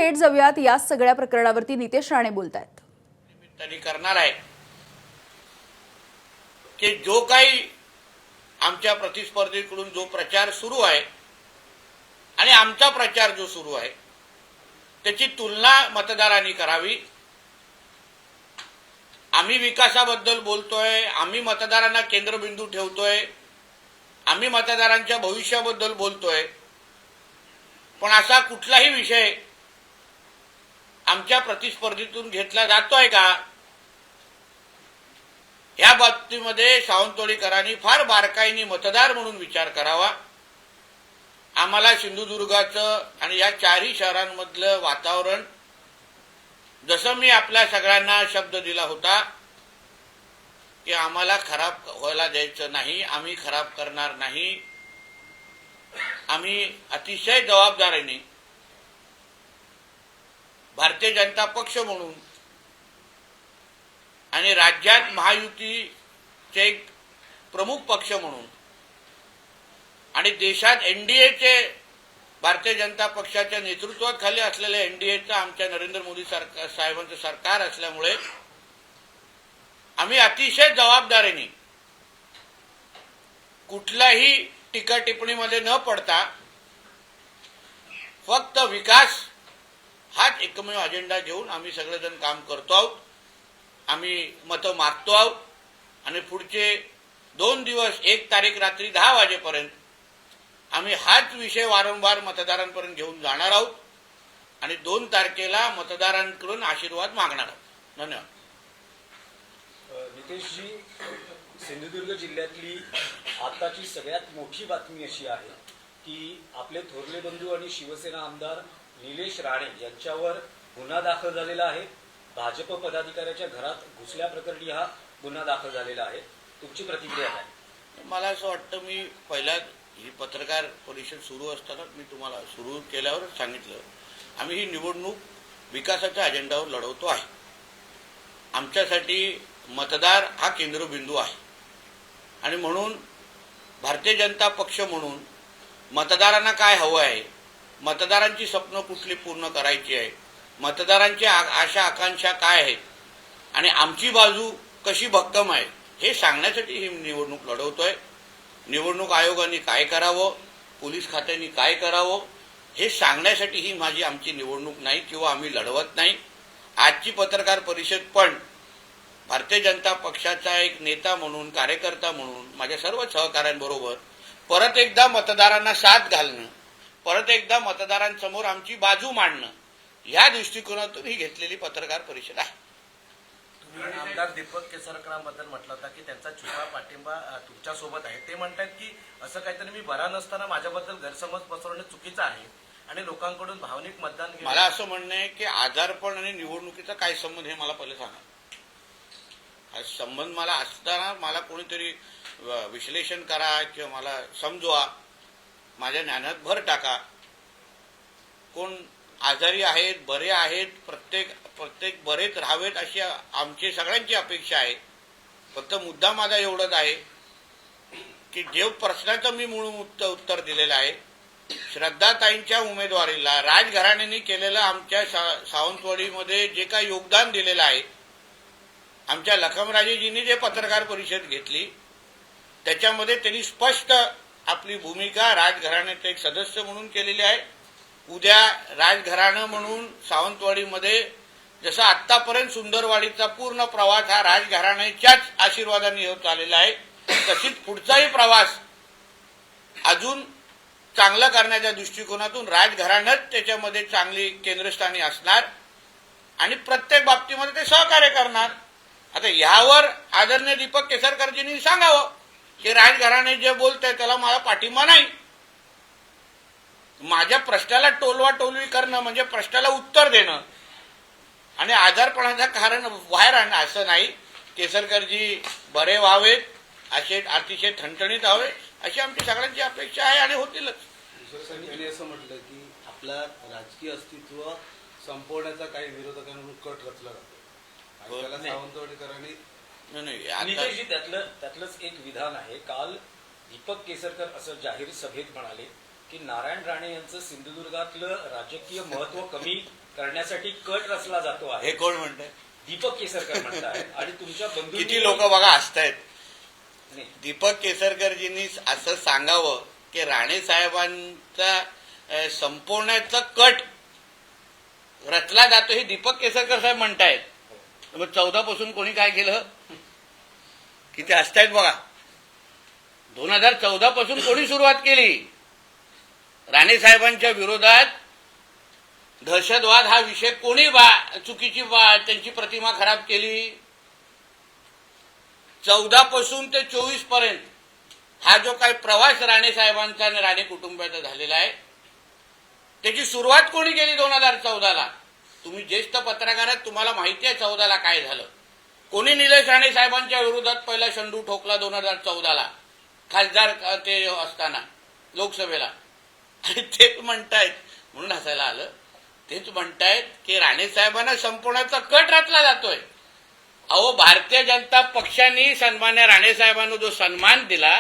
थेट जाऊयात या सगळ्या प्रकरणावरती नितेश राणे बोलतायत. निमित्ताने करणार आहे की जो काही आमच्या प्रतिस्पर्धीकडून जो प्रचार सुरू आहे आणि आमचा प्रचार जो सुरू आहे त्याची तुलना मतदारांनी करावी. आम्ही विकासाबद्दल बोलतोय, आम्ही मतदारांना केंद्रबिंदू ठेवतोय, आम्ही मतदारांच्या भविष्याबद्दल बोलतोय, पण असा कुठलाही विषय आमच्या प्रतिस्पर्धीतून घेतला जातोय का? या बाबतीमध्ये सावंतवाडीकरांनी फार बारकाईने मतदार म्हणून विचार करावा. आम्हाला सिंधुदुर्गाचं आणि या चारही शहरांमधलं वातावरण जसं मी आपल्या सगळ्यांना शब्द दिला होता की आम्हाला खराब व्हायला द्यायचं नाही, आम्ही खराब करणार नाही, आम्ही अतिशय जबाबदारीने भारतीय जनता पक्ष म्हणून आणि राज्यात महायुतीचे एक प्रमुख पक्ष म्हणून आणि देशात एनडीएचे भारतीय जनता पक्षाच्या नेतृत्वाखाली असलेल्या एनडीएचं आमच्या नरेंद्र मोदी साहेबांचं सरकार असल्यामुळे आम्ही अतिशय जबाबदारीने कुठल्याही टीका टिप्पणीमध्ये न पडता फक्त विकास हाच एकमेव अजेंडा घेऊन आम्ही सगळेजण काम करतो आहोत. आम्ही मतं मागतो आहोत आणि पुढचे 2 दिवस 1 तारीख रात्री 10 वाजेपर्यंत आम्ही हाच विषय वारंवार मतदारांपर्यंत घेऊन जाणार आहोत आणि 2 तारखेला मतदारांकडून आशीर्वाद मागणार आहोत. धन्यवाद. नितेशजी, सिंधुदुर्ग जिल्ह्यातली आताची सगळ्यात मोठी बातमी अशी आहे की आपले थोरले बंधू आणि शिवसेना आमदार निलेश राणे यांच्यावर गुन्हा दाखल झालेला आहे. भाजप पदाधिकाऱ्याच्या घरात घुसल्याप्रकरणी हा गुन्हा दाखल झालेला आहे. तुमची प्रतिक्रिया काय? मला असं वाटतं, मी पहिला ही पत्रकार परिषद सुरू असताना मी तुम्हाला सुरू केल्यावरच सांगितलं, आम्ही ही निवडणूक विकासाच्या अजेंडावर लढवतो आहे. आमच्यासाठी मतदार हा केंद्रबिंदू आहे आणि म्हणून भारतीय जनता पक्ष म्हणून मतदारांना काय हवं आहे, मतदारांची स्वप्न कुठली पूर्ण करायची आहे, मतदारांची आशा आकांक्षा काय आहेत आणि आमची बाजू कशी भक्कम आहे हे सांगण्यासाठी ही निवडणूक लढवतोय. निवडणूक आयोगाने काय करावं, पोलीस खात्याने काय करावं हे सांगण्यासाठी ही आमची निवडणूक नाही किंवा आम्ही लढवत नाही. आजची पत्रकार परिषद पण भारतीय जनता पक्षाचा एक नेता म्हणून, कार्यकर्ता म्हणून माझ्या सर्व सहकाऱ्यांबरोबर परत एकदा मतदारांना साथ घालणं, परत एकदा मतदारांसमोर आमची बाजू मांडणं या दृष्टिकोनातून ही घेतलेली पत्रकार परिषद आहे. तुम्ही आमदार दीपक केसरकरांबद्दल म्हटलं होतं की त्यांचा छुपा पाठिंबा तुमच्यासोबत आहे. ते म्हणतात की असं काहीतरी मी बरा नसताना माझ्याबद्दल गैरसमज पसरवणे चुकीचं आहे आणि लोकांकडून भावनिक मतदान घेणं. मला असं म्हणणं आहे की आजारपण आणि निवडणुकीचा काय संबंध हे मला पहिले सांगा. हा संबंध मला असताना मला कोणीतरी विश्लेषण करा किंवा मला समजवा, माझ्या ज्ञानात भर टाका. कोण आजारी आहेत, बरे आहेत, प्रत्येक बरेच राहावेत अशी आमची सगळ्यांची अपेक्षा आहे. फक्त मुद्दा माझा एवढंच आहे की जे प्रश्नाचं मी मूळ उत्तर दिलेलं आहे, श्रद्धाताईंच्या उमेदवारीला राजघराण्याने केलेलं आमच्या सावंतवाडीमध्ये जे काही योगदान दिलेलं आहे, आमच्या लखमराजेजींनी जे पत्रकार परिषद घेतली त्याच्यामध्ये त्यांनी स्पष्ट आपली भूमिका राजघराण्याचे एक सदस्य म्हणून केलेली आहे. उद्या राजघराणं म्हणून सावंतवाडीमध्ये जसं आत्तापर्यंत सुंदरवाडीचा पूर्ण प्रवास हा राजघराण्याच्याच आशीर्वादाने होत आलेला आहे, तशीच पुढचाही प्रवास अजून चांगला करण्याच्या दृष्टिकोनातून राजघराणंच त्याच्यामध्ये चांगली केंद्रस्थानी असणार आणि प्रत्येक बाबतीमध्ये ते सहकार्य करणार. आता यावर आदरणीय दीपक केसरकरजींनी सांगावं की राजघराणे जे बोलतंय त्याला मला पाठिंबा नाही. माझ्या प्रश्नाला टोलवाटोलवी करणं म्हणजे प्रश्नाला उत्तर देणं आणि आजारपणाचं कारण बाहेर आणणं असं नाही. केसरकरजी बरे व्हावेत, असे अतिशय ठणठणीत व्हावे अशी आमची सगळ्यांची अपेक्षा आहे आणि होतीलच. त्यांनी असं म्हटलं की आपला राजकीय अस्तित्व संपवण्याचा काही विरोधकांकडून कट रचला जातो. त्याला सावंतवाडीकरांनी नितेशजी, त्यातलंच एक विधान आहे. काल दीपक केसरकर असं जाहीर सभेत म्हणाले की नारायण राणे यांचं सिंधुदुर्गातलं राजकीय महत्व कमी करण्यासाठी कट रचला जातो आहे. हे कोण म्हणतंय? दीपक केसरकर म्हणतात आणि तुमच्या बंधू किती लोक बघा हसतायत. नाही, दीपक केसरकरजींनी असं सांगावं की राणे साहेबांचा संपवण्याचा कट रचला जातो हे दीपक केसरकर साहेब म्हणतायत. मग 14 पासून कोणी काय केलं? किती हसतायत बघा. 2014 पासून कोणी सुरुवात केली? राणे साहेबांच्या विरोधात दहशतवाद हा विषय कोणी चुकीची त्यांची प्रतिमा खराब केली? 14 पासून ते 24 पर्यंत हा जो काही प्रवास राणे साहेबांचा आणि राणे कुटुंबाचा झालेला आहे त्याची सुरुवात कोणी केली? 2014ला. तुम्ही ज्येष्ठ पत्रकार आहात, तुम्हाला माहिती आहे 14ला काय झालं. कोणी निलेश राणे साहेबांच्या विरोधात पहिला शंडू ठोकला 2014ला खासदार ते असताना लोकसभेला. आणि तेच म्हणतायत, म्हणून हसायला आलं, तेच म्हणतायत की राणे साहेबांना संपवण्याचा कट रचला जातोय. अहो, भारतीय जनता पक्षाने सन्मान्य राणे साहेबांना जो सन्मान दिला,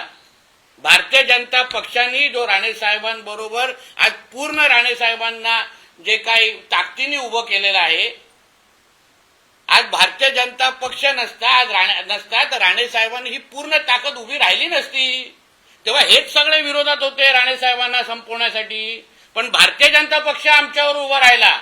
भारतीय जनता पक्षाने जो राणे साहेबांबरोबर आज पूर्ण राणे साहेबांना जे काही ताकदीने उभं केलेलं आहे, आज भारतीय जनता पक्ष नसता, आज नसता तर राणे साहेबांनी ही पूर्ण ताकद उभी राहिली नसती. तेव्हा हेच सगळे विरोधात होते राणे साहेबांना संपवण्यासाठी. पण भारतीय जनता पक्ष आमच्यावर उभा राहिला.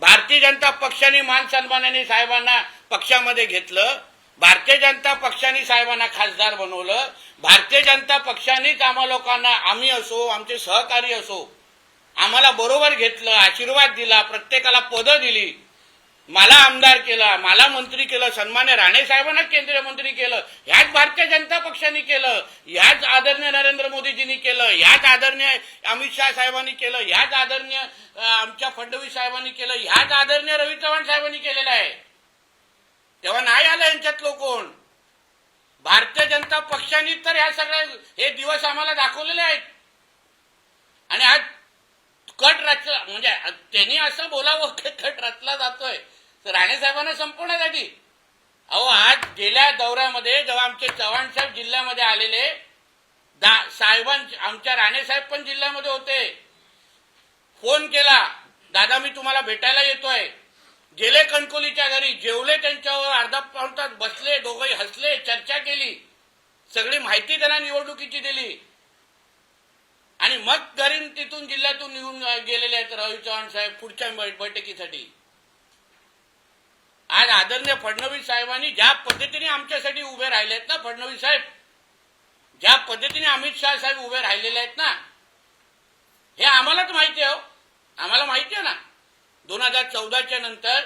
भारतीय जनता पक्षाने मान सन्मानाने साहेबांना पक्षामध्ये घेतलं. भारतीय जनता पक्षाने साहेबांना खासदार बनवलं. भारतीय जनता पक्षानेच आम्हा लोकांना, आम्ही असो आमचे सहकारी असो, आम्हाला बरोबर घेतलं, आशीर्वाद दिला, प्रत्येकाला पदं दिली, मला आमदार केला, मला मंत्री केलं, सन्मान्य राणे साहेबांना केंद्रीय मंत्री केलं. ह्याच भारतीय जनता पक्षाने केलं, ह्याच आदरणीय नरेंद्र मोदीजींनी केलं, ह्याच आदरणीय अमित शाह साहेबांनी केलं, ह्याच आदरणीय आमच्या फडणवीस साहेबांनी केलं, ह्याच आदरणीय रवी चव्हाण साहेबांनी केलेलं आहे. तेव्हा नाही आलं यांच्यातलं कोण? भारतीय जनता पक्षाने तर ह्या सगळ्या हे दिवस आम्हाला दाखवलेले आहेत. आणि आज कट रचला, म्हणजे त्यांनी असं बोलावं की कट रचला जातोय तर राणे साहेबांना संपवण्यासाठी. अहो, आज गेल्या दौऱ्यामध्ये जेव्हा आमचे चव्हाण साहेब जिल्ह्यामध्ये आलेले, आमच्या राणे साहेब पण जिल्ह्यामध्ये होते, फोन केला, दादा मी तुम्हाला भेटायला येतोय. गेले कणकोलीच्या घरी, जेवले, त्यांच्यावर अर्धा पाऊण तास बसले, दोघंही हसले, चर्चा केली, सगळी माहिती त्यांना निवडणुकीची दिली. आणि मग घरी तिथून जिल्ह्यातून निघून गेलेले आहेत रवी चव्हाण साहेब पुढच्या बैठकीसाठी. आज आदरणीय फडणवीस साहेबांनी ज्या पद्धतीने आमच्यासाठी उभे राहिलेत ना, फडणवीस साहेब ज्या पद्धतीने अमित शाह साहेब उभे राहिलेले आहेत ना, हे आम्हालाच माहिती आहे. आम्हाला माहिती आहे ना, 2014च्या नंतर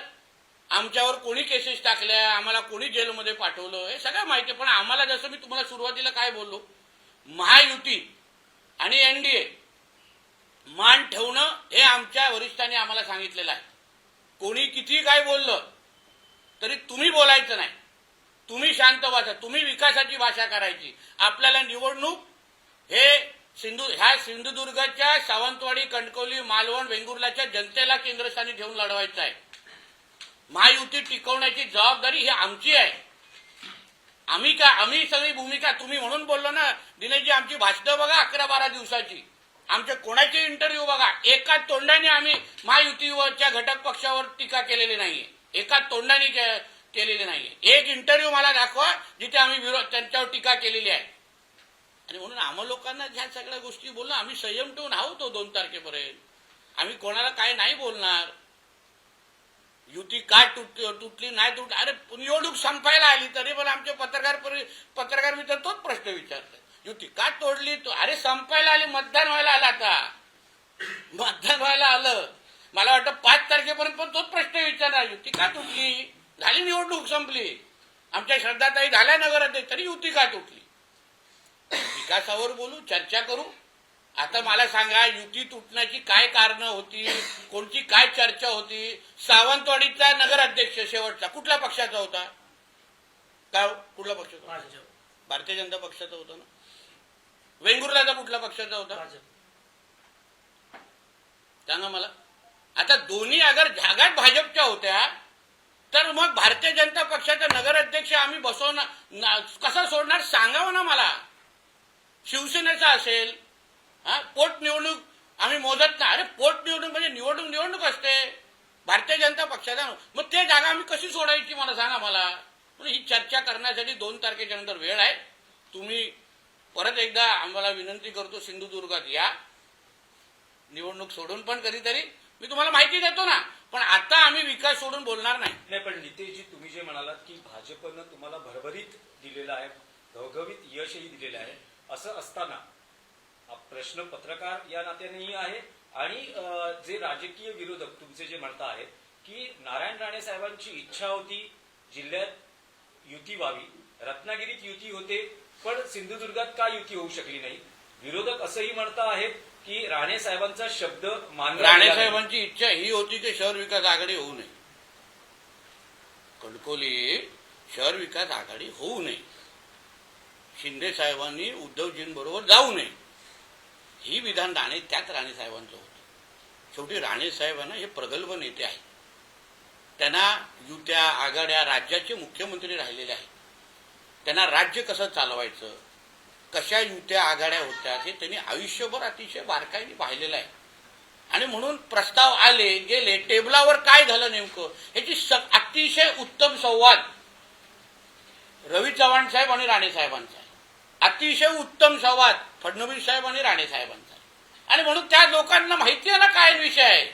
आमच्यावर कोणी केसेस टाकल्या, आम्हाला कोणी जेलमध्ये पाठवलं, हे सगळं माहिती आहे. पण आम्हाला, जसं मी तुम्हाला सुरुवातीला काय बोललो, महायुती आणि एनडीए मान ठेवणं हे आमच्या वरिष्ठांनी आम्हाला सांगितलेलं आहे. कोणी किती काय बोललं तरी तुम्ही बोलायचं नाही, तुम्ही शांत बसा, तुम्ही विकासाची भाषा करायची. आपल्याला निवडणूक ह्या सिंधुदुर्गच्या सावंतवाडी, कणकवली, मालवण, वेंगुर्लाच्या जनतेला केंद्रस्थानी ठेवून लढवायचं आहे. महायुती टिकवण्याची जबाबदारी ही आमची आहे. आम्ही सगळी भूमिका, तुम्ही म्हणून बोललो ना दिनेशजी, आमची भाषणं बघा 11-12 दिवसाची, आमच्या कोणाचे इंटरव्ह्यू बघा, एका तोंडाने आम्ही महायुतीच्या घटक पक्षावर टीका केलेली नाहीये, एका तोंडाने केलेली नाहीये. एक इंटरव्ह्यू मला दाखवा जिथे आम्ही त्यांच्यावर टीका केलेली आहे. आणि म्हणून आम्हा लोकांना ह्या सगळ्या गोष्टी बोलणं, आम्ही संयम ठेवून आहोत 2 तारखेपर्यंत. आम्ही कोणाला काय नाही बोलणार. युती का तुटली नाही तुटली, अरे निवडणूक संपायला आली तरी पण आमचे पत्रकार मित्र तोच प्रश्न विचारतात, युती का तोडली? अरे संपायला आली, मतदान व्हायला आलं, आता मतदान व्हायला आलं. मला वाटतं 5 तारखेपर्यंत पण तोच प्रश्न विचारणार, युती का तुटली? झाली निवडणूक, संपली. आमच्या श्रद्धाताई झाल्या नगराध्यक्ष, तरी युती का तुटली? विकासावर बोलू, चर्चा करू. आता मला सांगा, युती तुटण्याची काय कारणं होती, कोणती काय चर्चा होती? सावंतवाडीचा नगराध्यक्ष शेवटचा कुठल्या पक्षाचा होता? काय कुठल्या पक्षाचा? भारतीय जनता पक्षाचा होता ना. वेंगुर्लाचा कुठल्या पक्षाचा होता? सांगा मला. आता दोन्ही अगर जागा भाजपच्या होत्या तर मग भारतीय जनता पक्षाचा नगराध्यक्ष आम्ही बसवणार, कसा सोडणार? सांगावं ना मला. शिवसेनेचा असेल, पोटनिवडणूक आम्ही मोजत नाही. अरे पोटनिवडणूक म्हणजे निवडणूक असते भारतीय जनता पक्षाचा. मग ते जागा आम्ही कशी सोडायची मला सांगा. मला ही चर्चा करण्यासाठी 2 तारखेच्या नंतर वेळ आहे. तुम्ही परत एकदा आम्हाला विनंती करतो, सिंधुदुर्गात या, निवडणूक सोडून पण कधीतरी मी तुम्हाला माहिती देतो ना. पण आता आम्ही विकास सोडून बोलणार नाही. नाही, पण नितेशजी, तुम्ही जे म्हणालात की भाजपनं तुम्हाला भरभरीत दिलेलं आहे, घवघवीत यशही दिलेलं आहे, असं असताना हा प्रश्न पत्रकार या नात्यानेही आहे आणि जे राजकीय विरोधक तुमचे जे म्हणता आहेत की नारायण राणे साहेबांची इच्छा होती जिल्ह्यात युती व्हावी, रत्नागिरीत युती होते, पण सिंधुदुर्गात का युती होऊ शकली नाही. विरोधक असंही म्हणता आहेत की राणे साहेबांचा शब्द मानला राणे गेला नाही. साहेबांची इच्छा ही होती की शहर विकास आघाडी होऊ नये. कणकवली शहर विकास आघाडी होऊ नये. शिंदे साहेबांनी उद्धवजींबरोबर जाऊ नये. ही विधान त्याच राणे साहेबांचं होतं. शेवटी राणे साहेबांना हे प्रगल्भ नेते आहेत. त्यांना युत्या आघाड्या राज्याचे मुख्यमंत्री राहिलेले आहेत. त्यांना राज्य कसं चालवायचं, कशा युत्या आघाड्या होत्या हे त्यांनी आयुष्यभर अतिशय बारकाईने पाहिलेलं आहे. आणि म्हणून प्रस्ताव आले गेले, टेबलावर काय झालं नेमकं याची अतिशय उत्तम संवाद रवी चव्हाण साहेब आणि राणे साहेबांचा आहे. अतिशय उत्तम संवाद फडणवीस साहेब आणि राणे साहेबांचा आहे. आणि म्हणून त्या लोकांना माहिती आहे ना काय विषय आहे.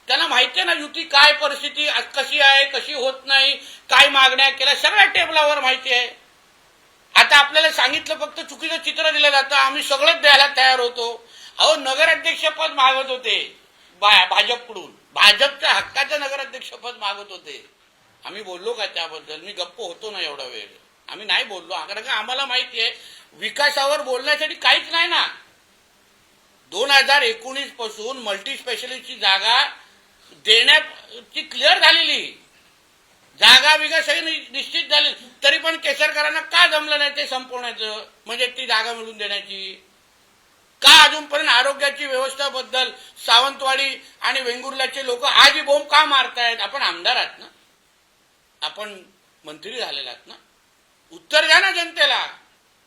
त्यांना माहिती आहे ना युती काय परिस्थिती कशी आहे, कशी होत नाही, काय मागण्या केल्या, सगळ्या टेबलावर माहिती आहे. आता आपल्याला सांगितलं फक्त चुकीचं चित्र दिलं जातं, आम्ही सगळंच द्यायला तयार होतो. अहो नगराध्यक्षपद मागत होते भाजपकडून, भाजपच्या हक्काचं नगराध्यक्षपद मागत होते. आम्ही बोललो का त्याबद्दल? मी गप्प होतो ना एवढा वेळ. आम्ही नाही बोललो कारण का आम्हाला माहिती आहे विकासावर बोलण्यासाठी काहीच नाही ना. 2019 पासून मल्टी स्पेशालिस्टची जागा देण्याची क्लिअर झालेली, जागा विकास निश्चित झाली, तरी पण केसरकरांना का जमलं नाही ते संपवण्याचं, म्हणजे ती जागा मिळवून देण्याची. का अजूनपर्यंत आरोग्याची व्यवस्थेबद्दल सावंतवाडी आणि वेंगुर्ल्याचे लोक आजही बोंब का मारतायत? आपण आमदार आहात ना, आपण मंत्री झालेले आहात ना, उत्तर द्या ना जनतेला.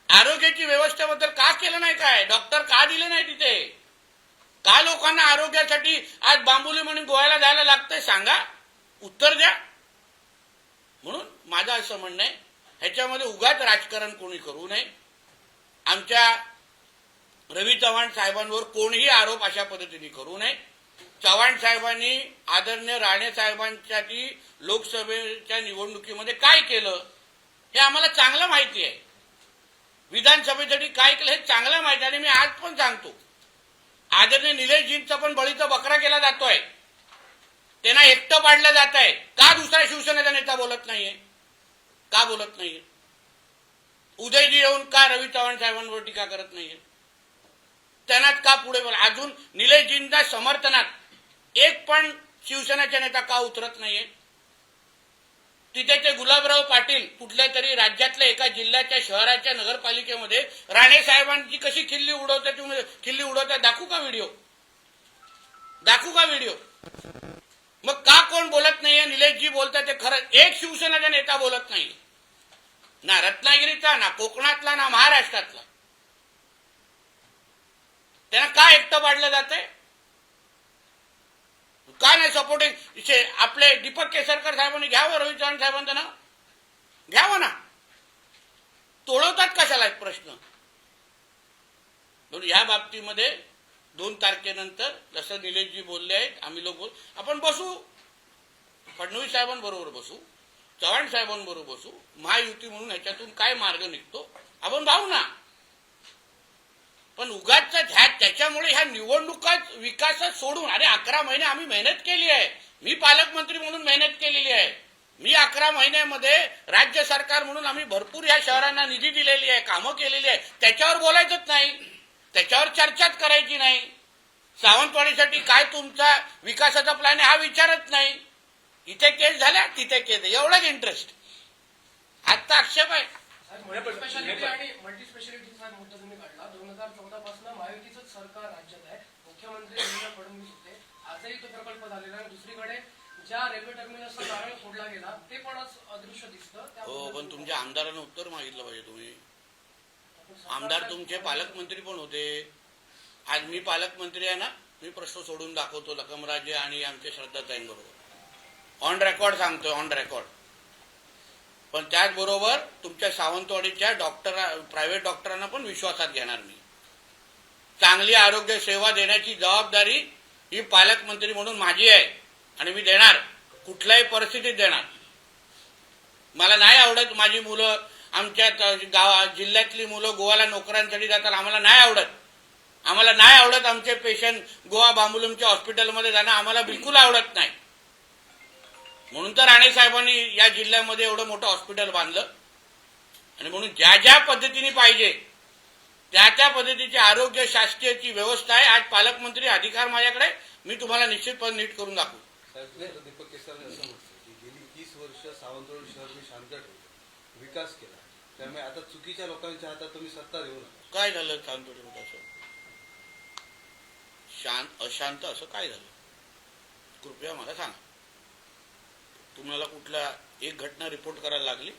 आरोग्याची व्यवस्थेबद्दल का केलं नाही? काय डॉक्टर का दिले नाही तिथे? का लोकांना आरोग्यासाठी आज बांबुली म्हणून गोव्याला जायला लागतंय? सांगा, उत्तर द्या. म्हणून माझं असं म्हणणं आहे ह्याच्यामध्ये उगाच राजकारण कोणी करू नये. आमच्या रवी चव्हाण साहेबांवर कोणीही आरोप अशा पद्धतीने करू नये. चव्हाण साहेबांनी आदरणीय राणे साहेबांसाठी लोकसभेच्या निवडणुकीमध्ये काय केलं हे आम्हाला चांगलं माहिती आहे. विधानसभेसाठी काय केलं हे चांगलं माहिती आहे. आणि मी आज पण सांगतो, आदरणीय निलेशजींचा पण बळीचा बकरा केला जातोय, त्यांना एकटं पाडलं जात आहे. का दुसरा शिवसेनेचा नेता बोलत नाहीये? का बोलत नाहीये? उदयजी येऊन का रवी चव्हाण साहेबांवर टीका करत नाहीये? त्यांनाच का पुढे बोला? अजून निलेशजींच्या समर्थनात एक पण शिवसेनेचा नेता का उतरत नाहीये? तिथे ते गुलाबराव पाटील कुठल्या तरी राज्यातल्या एका जिल्ह्याच्या शहराच्या नगरपालिकेमध्ये राणे साहेबांची कशी खिल्ली उडवते, तुम्ही खिल्ली उडवता दाखवू का व्हिडिओ? दाखवू का व्हिडिओ? मग का कोण बोलत नाहीये? निलेशजी बोलतात ते खरं. एक शिवसेनेचा नेता बोलत नाही, ना रत्नागिरीचा, ना कोकणातला, ना महाराष्ट्रातला. त्यांना का एकटं पाडलं जातंय? का नाही सपोर्टिंग? आपले दीपक केसरकर साहेबांनी घ्यावं रवी चव्हाण साहेबांचं नाव, घ्यावं ना. तोडवतात कशाला एक प्रश्न. म्हणून या बाबतीमध्ये 2 तारखेनंतर जसं निलेशजी बोलले आहेत, आम्ही लोक आपण बसू, फडणवीस साहेबांबरोबर बसू, चव्हाण साहेबांबरोबर बसू, महायुती म्हणून ह्याच्यातून काय मार्ग निघतो आपण पाहू ना. पण उगाचचा त्याच्यामुळे ह्या निवडणुकाच विकासात सोडून, अरे 11 महिने आम्ही मेहनत केली आहे. मी पालकमंत्री म्हणून मेहनत केलेली आहे. मी 11 महिन्यामध्ये राज्य सरकार म्हणून आम्ही भरपूर ह्या शहरांना निधी दिलेली आहे, कामं केलेली आहे. त्याच्यावर बोलायचंच नाही, त्याच्यावर चर्चाच करायची नाही. सावंतवाडीसाठी काय तुमचा विकासाचा प्लॅन आहे हा विचारत नाही. इथे केस झाल्या, तिथे केस, एवढाच इंटरेस्ट. आता आक्षेप आहे. स्पेशालिटी आणि मल्टी स्पेशालिटीचा मुद्दा तुम्ही काढला. 2014 पासून महायुतीचंच सरकार राज्यात आहे. मुख्यमंत्री देवेंद्र फडणवीस होते. आजही तो प्रकल्प झालेला आहे. दुसरीकडे ज्या रेल्वे टर्मिनसचा नारळ फोडला गेला ते पण अदृश्य दिसतं. हो, पण तुमच्या आमदारांना उत्तर मागितलं पाहिजे. तुम्ही आमदार तुमचे पालकमंत्री पण होते. आज मी पालकमंत्री आहे ना, मी प्रश्न सोडून दाखवतो लखमराजे आणि आमच्या श्रद्धाताईंबरोबर ऑन रेकॉर्ड सांगतोय, ऑन रेकॉर्ड. पण त्याचबरोबर तुमच्या सावंतवाडीच्या प्रायव्हेट डॉक्टरांना पण विश्वासात घेणार मी. चांगली आरोग्य सेवा देण्याची जबाबदारी ही पालकमंत्री म्हणून माझी आहे आणि मी देणार, कुठल्याही परिस्थितीत देणार. मला नाही आवडत माझी मुलं आमच्या जिल्ह्यातली मुलं गोव्याला नोकऱ्यांसाठी जातात, आम्हाला नाही आवडत. आम्हाला नाही आवडत आमचे पेशंट गोवा बांबुलमच्या हॉस्पिटलमध्ये जाणं आम्हाला बिलकुल आवडत नाही. म्हणून तर राणे साहेबांनी या जिल्ह्यामध्ये एवढं मोठं हॉस्पिटल बांधलं आणि म्हणून ज्या ज्या पद्धतीने पाहिजे त्या त्या पद्धतीची आरोग्य शासकीयची व्यवस्था आहे. आज पालकमंत्री अधिकार माझ्याकडे, मी तुम्हाला निश्चितपणे नीट करून दाखवू. साहेब, दीपक केसरकर असं म्हणतं की गेली 30 वर्ष सावंतवाडी शहर मी शांत ठेवलं, विकास केला, त्यामुळे आता चुकीच्या लोकांच्या हातात तुम्ही सत्ता देऊ नका. काय झालं शांततेमध्ये असं? अशांत असं काय झालं? कृपया मला सांगा. तुम्हाला कुठला एक घटना रिपोर्ट करायला लागली?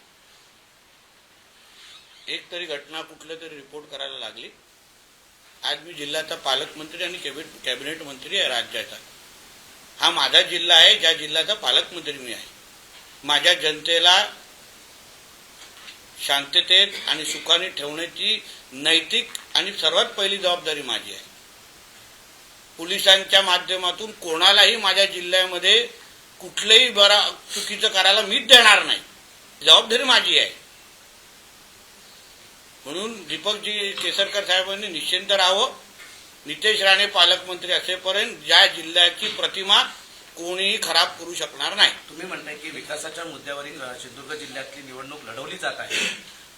एक तरी घटना कुठल्या तरी रिपोर्ट करायला लागली? आज मी जिल्ह्याचा पालकमंत्री आणि कॅबिनेट मंत्री आहे राज्याचा. हा माझा जिल्हा आहे, ज्या जिल्ह्याचा पालकमंत्री मी आहे. माझ्या जनतेला शांततेत आणि सुखाने ठेवण्याची नैतिक आणि सर्वात पहिली जबाबदारी माझी आहे. पोलिसांच्या माध्यमातून कोणालाही माझ्या जिल्ह्यामध्ये कुठलंही चुकीचं करायला मीच देणार नाही, जबाबदारी माझी आहे. म्हणून दीपकजी केसरकर साहेबांनी निश्चिंत राहावं. नितेश राणे पालकमंत्री असेपर्यंत ज्या जिल्ह्याची प्रतिमा कोणीही खराब करू शकणार नाही. तुम्ही म्हणताय की विकासाच्या मुद्द्यावरील सिंधुदुर्ग जिल्ह्यातली निवडणूक लढवली जात आहे,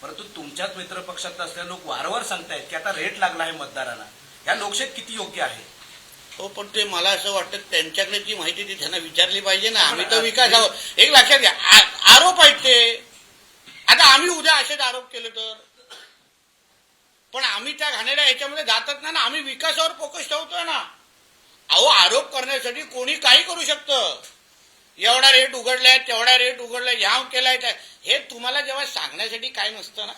परंतु तुमच्याच मित्रपक्षात असलेले लोक वारंवार सांगतायत की आता रेट लागला आहे मतदारांना. या लोकशाहीत किती योग्य आहे? हो, पण ते मला असं वाटतं त्यांच्याकडे जी माहिती ती त्यांना विचारली पाहिजे ना. आम्ही तर विकासावर एक लक्षात घ्या, आरोप आहेत ते. आता आम्ही उद्या असेच आरोप केले तर, पण आम्ही त्या घाणेरड्या याच्यामध्ये जातच नाही ना. आम्ही विकासावर फोकस ठेवतोय ना. अहो, आरोप करण्यासाठी कोणी काही करू शकतं. एवढा रेट उघडलाय, तेवढा रेट उघडलाय, ह्याव केलाय, हे तुम्हाला जेव्हा सांगण्यासाठी काय नसतं ना.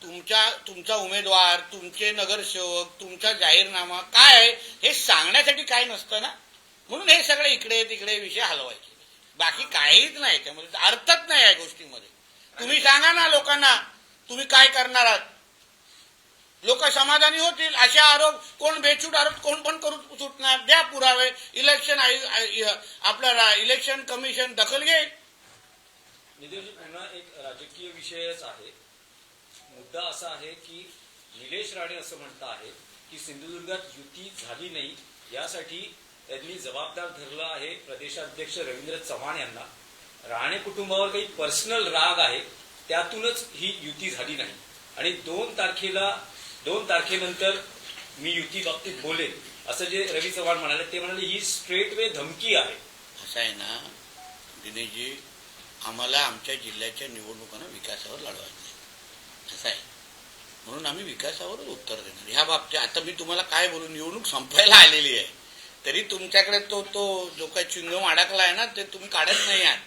तुमचा उमेदवार, तुमचे नगरसेवक, तुमचा जाहीरनामा काय आहे हे सांगण्यासाठी काय नसतं ना. म्हणून हे सगळे इकडे तिकडे विषय हलवायचे, बाकी काहीच नाही. त्यामध्ये अर्थच नाही या गोष्टीमध्ये. तुम्ही सांगा ना लोकांना तुम्ही काय करणार आहात, लोक समाधानी होतील. असे आरोप कोण बेछूट आरोप कोण पण करू सुटणार. द्या पुरावे. आपलं इलेक्शन कमिशन दखल घेईल. नितेशजी, पुन्हा एक राजकीय विषयच आहे. मुद्दा असा आहे की निलेश राणे असं म्हणत आहेत की सिंधुदुर्गात युती झाली नाही, यासाठी त्यांनी जबाबदार धरलं आहे प्रदेशाध्यक्ष रवींद्र चव्हाण यांना. राणे कुटुंबावर काही पर्सनल राग आहे, त्यातूनच ही युती झाली नाही आणि 2 तारखेनंतर मी युती बाबतीत बोलेन असं जे रवी चव्हाण म्हणाले, ते म्हणाले ही स्ट्रेट वे धमकी आहे. असं आहे ना दिनेशजी, आम्हाला आमच्या जिल्ह्याच्या निवडणुकांना विकासावर लढवायचं आहे, असं आहे. म्हणून आम्ही विकासावरच उत्तर देणार. ह्या बाबतीत आता मी तुम्हाला काय बोलू, निवडणूक संपायला आलेली आहे तरी तुमच्याकडे तो जो काही चिंगम अडकला आहे ना ते तुम्ही काढत नाही आहात.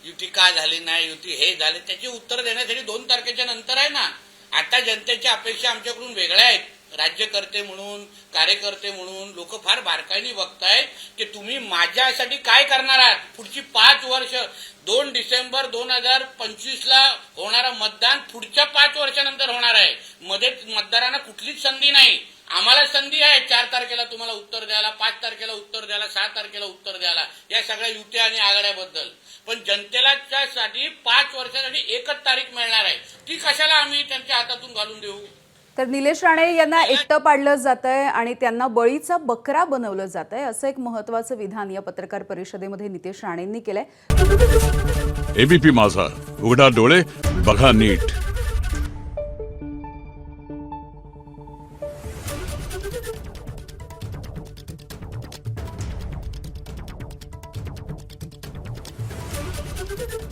युती का झाली नाही, युती हे झाले, त्याची उत्तर देण्यासाठी 2 तारखेच्या नंतर आहे ना. आता जनतेच्या अपेक्षा आमच्याकडून वेगळ्या आहेत. राज्यकर्ते म्हणून, कार्यकर्ते म्हणून लोक फार बारकाईने बघतायत की तुम्ही माझ्यासाठी काय करणार आहात. पुढची 5 वर्ष 2 डिसेंबर 2025ला होणारा मतदान पुढच्या 5 वर्षानंतर होणार आहे. मध्ये मतदारांना कुठलीच संधी नाही. आम्हाला संधी आहे 4 तारखेला तुम्हाला उत्तर द्यायला, 5 तारखेला उत्तर द्यायला, 6 तारखेला उत्तर द्यायला या सगळ्या युत्या आणि आघाड्याबद्दल. पण जनतेला त्यासाठी 5 वर्षासाठी एकच तारीख मिळणार आहे, ती कशाला आम्ही त्यांच्या हातातून घालून देऊ. तर निलेश राणे यांना एकटं पाडलं जात आहे आणि त्यांना बळीचा बकरा बनवलं जात आहे, असं एक महत्वाचं विधान या पत्रकार परिषदेमध्ये नितेश राणेंनी केलंय. एबीपी माझा, उघडा डोळे बघा नीट. Thank you.